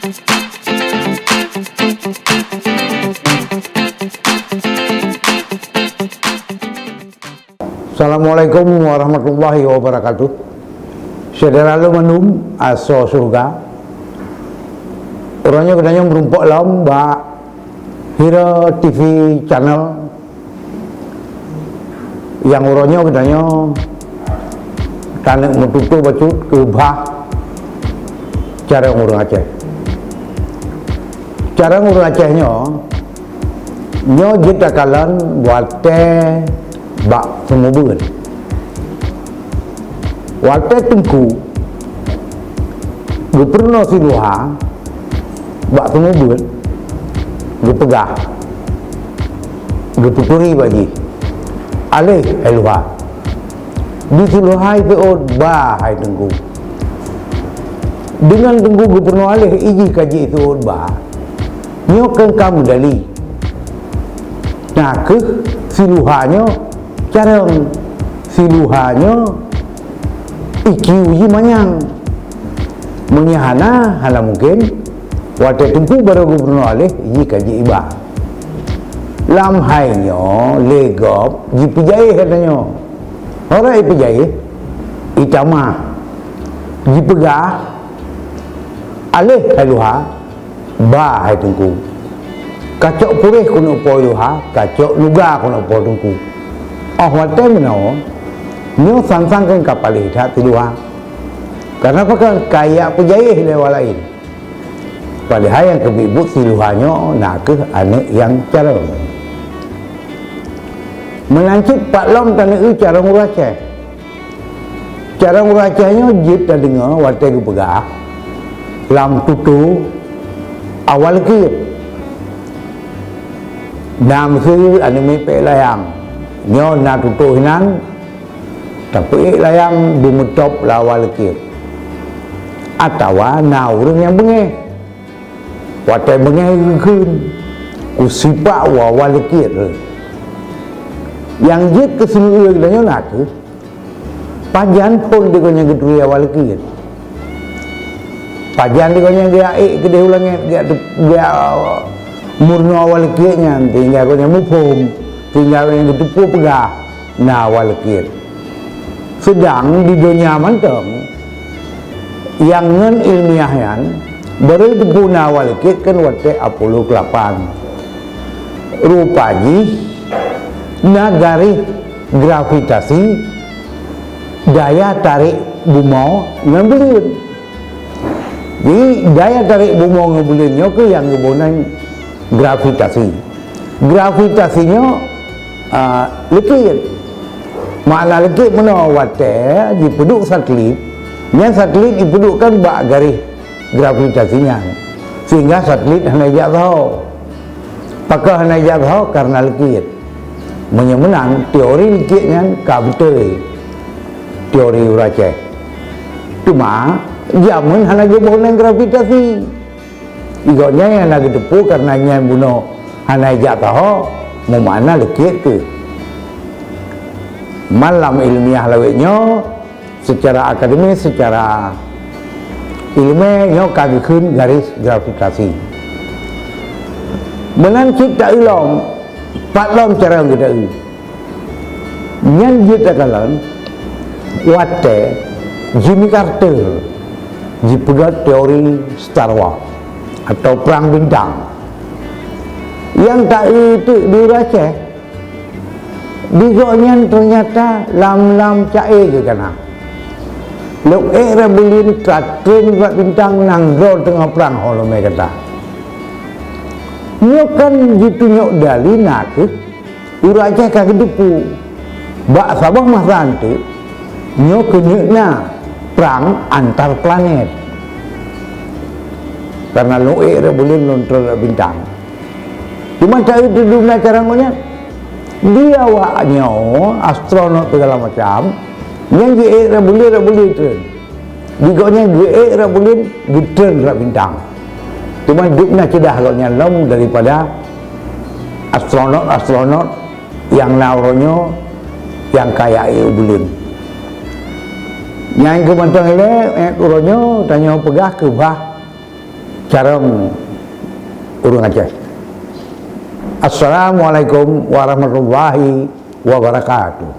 Assalamualaikum warahmatullahi wabarakatuh. Saudara lu menum aso surga. Orangnya katanya merumpok lam ba Hira TV channel. Yang orangnya katanya tanek metutu bacut ke bah cara ngurung Aceh. Cara ngurung Acehnya nyo jita kalan wate bak semubun wate tengku gubernur Siluha bak semubun gupegah guputuri bagi alih Eluha di Siluha itu bah hai tengku dengan tengku gubernur alih iji kaji itu bah nyokeng kamu dali nah ke Siluhanya cara Siluhanya ikiuji manyang menyahana hala mungkin waktu tunggu baru gubernur alih iji kaji iba lam hainyo legop jipijai katanya orang ipijai itama jipegah alih Eluha bah hai tunggu kacok purih kuno po Eluha kacok nuga kuno po tunggu waktu menau nyo sang-sang kapal hidat Siluha karena apa kan kaya pejayih lewat lain padahal yang kebibut Siluhanya nak ke anak yang cara melancip Pak Lom tanah itu cara nguraceh cara nguracehnya jip dah dengar waktu itu pegah lam tutu awal kip nam sih anime pelayang nyo na tutu hinan tapi layang bumutop lawal kip atau na urang yang bengeh watai bengeh khun kusipak wawal kip yang jit ke sini nyo nak pajan pun dia gitu awal kip pajan dia gede ulangnya dia murno awal kipnya tinggal dia mupum tinggal yang gitu pegah na awal kip sedang di dunia manteng yang ngen ilmiahnya baru itu guna awal kip kan waktu Apollo 8 rupanya nagari gravitasi daya tarik bumi ngebelin jadi daya tarik bumi ngebelinnya ke yang ngebunan gravitasinya lekit makna lekit mana wate dipeduk satelit yang satelit dipedukkan bak garis gravitasinya sehingga satelit hanya jatuh pakai hanya jatuh karena lekit menang teori lekitnya kabutui teori Aceh cuma jaman hanya jebolan gravitasi igotnya yang lagi tepu karena yang bunuh hanya jatuh mau mana lekit ke malam ilmiah laweknya secara akademis secara ilmiahnya kagikun garis gravitasi melancip tak ilom Pak Lom cara kita yang kita kalan wate Jimmy Carter dipegat teori Star Wars atau perang bintang yang tak itu diuraceh digoknya ternyata lam cair ke kana luk rebelin katrin rat bintang nanggro tengah perang holome kata nyo kan gitu nyok dali nak uraceh kagak dupu bak sabah masa antu nyo kenyekna perang antar planet karena luk rebelin lontar bintang cuma cari itu dunia cara ngonya dia waknya astronot segala macam yang dia rebulin itu digoknya dia rebulin gutren rak bintang cuma hidupnya cedah kalau lom daripada astronot yang nauronyo yang kaya rebulin yang kemantang ini uronyo tanya pegah ke bah Sareng urang Aceh. Assalamualaikum warahmatullahi wabarakatuh.